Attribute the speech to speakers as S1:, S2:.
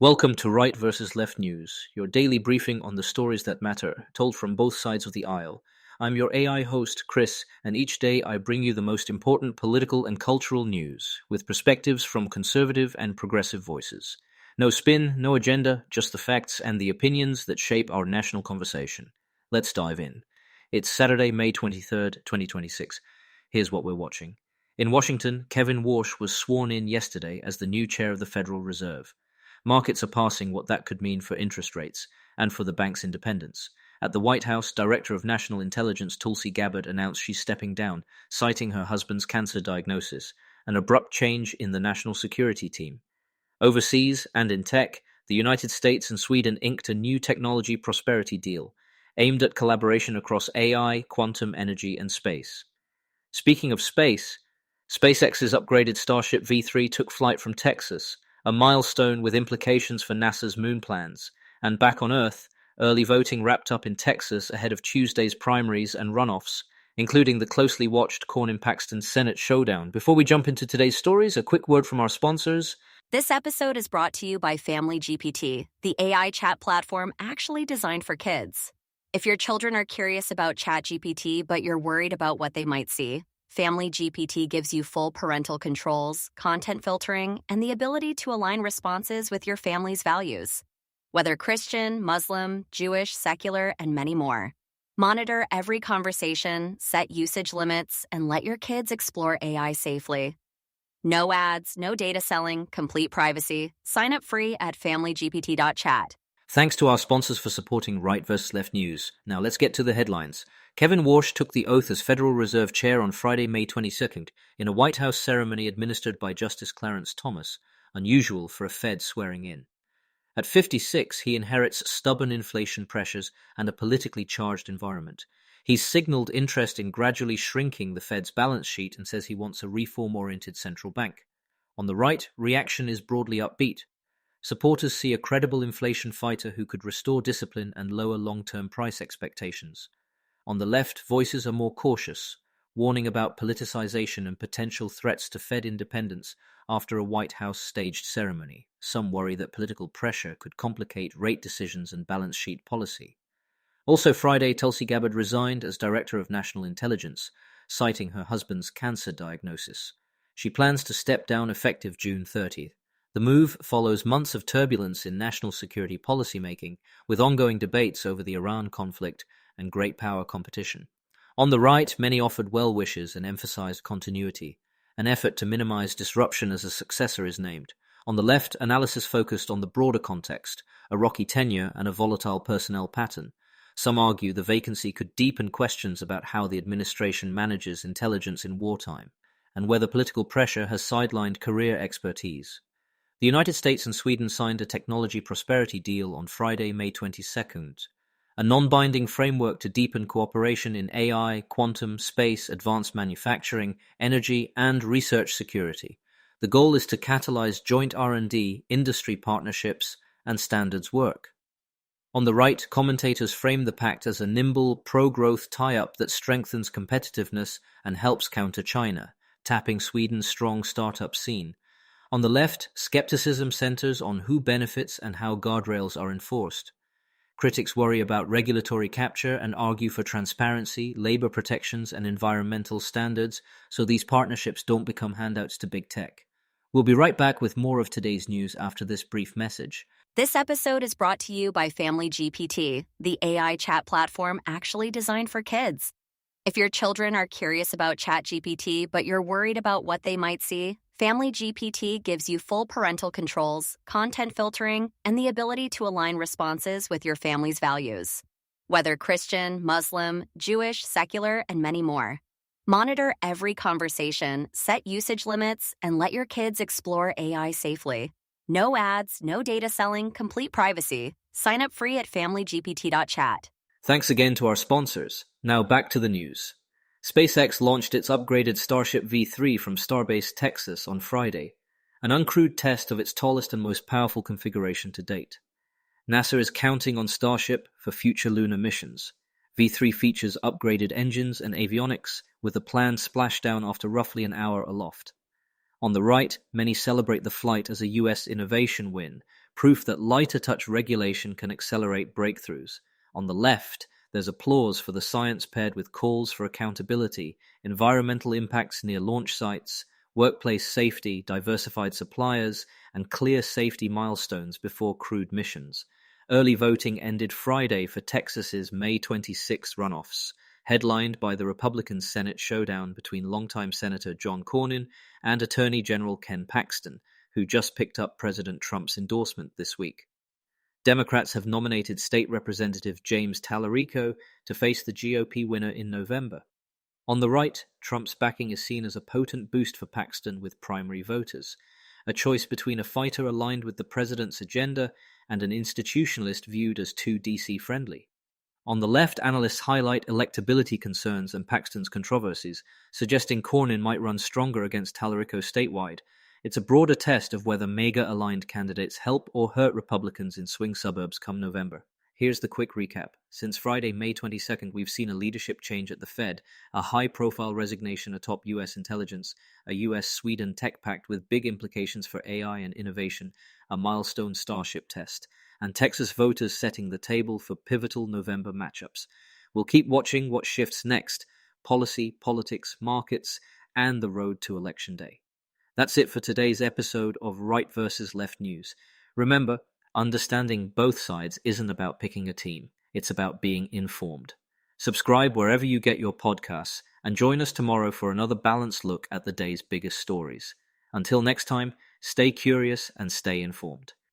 S1: Welcome to Right versus Left News, your daily briefing on the stories that matter, told from both sides of the aisle. I'm your AI host, Chris, and each day I bring you the most important political and cultural news, with perspectives from conservative and progressive voices. No spin, no agenda, just the facts and the opinions that shape our national conversation. Let's dive in. It's Saturday, May 23rd, 2026. Here's what we're watching. In Washington, Kevin Warsh was sworn in yesterday as the new chair of the Federal Reserve. Markets are parsing what that could mean for interest rates and for the bank's independence. At the White House, Director of National Intelligence Tulsi Gabbard announced she's stepping down, citing her husband's cancer diagnosis, an abrupt change in the national security team. Overseas and in tech, the United States and Sweden inked a new technology prosperity deal, aimed at collaboration across AI, quantum energy, and space. Speaking of space, SpaceX's upgraded Starship V3 took flight from Texas, a milestone with implications for NASA's moon plans. And back on Earth, early voting wrapped up in Texas ahead of Tuesday's primaries and runoffs, including the closely watched Cornyn-Paxton Senate showdown. Before we jump into today's stories, a quick word from our sponsors.
S2: This episode is brought to you by Family GPT, the AI chat platform actually designed for kids. If your children are curious about ChatGPT but you're worried about what they might see, Family GPT gives you full parental controls, content filtering, and the ability to align responses with your family's values. Whether Christian, Muslim, Jewish, secular, and many more. Monitor every conversation, set usage limits, and let your kids explore AI safely. No ads, no data selling, complete privacy. Sign up free at familygpt.chat.
S1: Thanks to our sponsors for supporting Right vs. Left News. Now let's get to the headlines. Kevin Warsh took the oath as Federal Reserve Chair on Friday, May 22nd, in a White House ceremony administered by Justice Clarence Thomas, unusual for a Fed swearing in. At 56, he inherits stubborn inflation pressures and a politically charged environment. He's signaled interest in gradually shrinking the Fed's balance sheet and says he wants a reform-oriented central bank. On the right, reaction is broadly upbeat. Supporters see a credible inflation fighter who could restore discipline and lower long-term price expectations. On the left, voices are more cautious, warning about politicization and potential threats to Fed independence after a White House staged ceremony. Some worry that political pressure could complicate rate decisions and balance sheet policy. Also Friday, Tulsi Gabbard resigned as Director of National Intelligence, citing her husband's cancer diagnosis. She plans to step down effective June 30th. The move follows months of turbulence in national security policymaking, with ongoing debates over the Iran conflict and great power competition. On the right, many offered well wishes and emphasized continuity, an effort to minimize disruption as a successor is named. On the left, analysis focused on the broader context, a rocky tenure and a volatile personnel pattern. Some argue the vacancy could deepen questions about how the administration manages intelligence in wartime, and whether political pressure has sidelined career expertise. The United States and Sweden signed a technology prosperity deal on Friday, May 22nd, a non-binding framework to deepen cooperation in AI, quantum, space, advanced manufacturing, energy, and research security. The goal is to catalyze joint R&D, industry partnerships, and standards work. On the right, commentators frame the pact as a nimble, pro-growth tie-up that strengthens competitiveness and helps counter China, tapping Sweden's strong startup scene. On the left, skepticism centers on who benefits and how guardrails are enforced. Critics worry about regulatory capture and argue for transparency, labor protections, and environmental standards so these partnerships don't become handouts to big tech. We'll be right back with more of today's news after this brief message.
S2: This episode is brought to you by Family GPT, the AI chat platform actually designed for kids. If your children are curious about ChatGPT but you're worried about what they might see, Family GPT gives you full parental controls, content filtering, and the ability to align responses with your family's values. Whether Christian, Muslim, Jewish, secular, and many more. Monitor every conversation, set usage limits, and let your kids explore AI safely. No ads, no data selling, complete privacy. Sign up free at familygpt.chat.
S1: Thanks again to our sponsors. Now back to the news. SpaceX launched its upgraded Starship V3 from Starbase, Texas on Friday, an uncrewed test of its tallest and most powerful configuration to date. NASA is counting on Starship for future lunar missions. V3 features upgraded engines and avionics, with a planned splashdown after roughly an hour aloft. On the right, many celebrate the flight as a U.S. innovation win, proof that lighter touch regulation can accelerate breakthroughs. On the left, there's applause for the science paired with calls for accountability, environmental impacts near launch sites, workplace safety, diversified suppliers, and clear safety milestones before crewed missions. Early voting ended Friday for Texas's May 26 runoffs, headlined by the Republican Senate showdown between longtime Senator John Cornyn and Attorney General Ken Paxton, who just picked up President Trump's endorsement this week. Democrats have nominated State Representative James Tallarico to face the GOP winner in November. On the right, Trump's backing is seen as a potent boost for Paxton with primary voters, a choice between a fighter aligned with the president's agenda and an institutionalist viewed as too DC-friendly. On the left, analysts highlight electability concerns and Paxton's controversies, suggesting Cornyn might run stronger against Tallarico statewide. It's a broader test of whether MAGA-aligned candidates help or hurt Republicans in swing suburbs come November. Here's the quick recap. Since Friday, May 22nd, we've seen a leadership change at the Fed, a high-profile resignation atop U.S. intelligence, a U.S.-Sweden tech pact with big implications for AI and innovation, a milestone Starship test, and Texas voters setting the table for pivotal November matchups. We'll keep watching what shifts next: policy, politics, markets, and the road to Election Day. That's it for today's episode of Right versus Left News. Remember, understanding both sides isn't about picking a team. It's about being informed. Subscribe wherever you get your podcasts and join us tomorrow for another balanced look at the day's biggest stories. Until next time, stay curious and stay informed.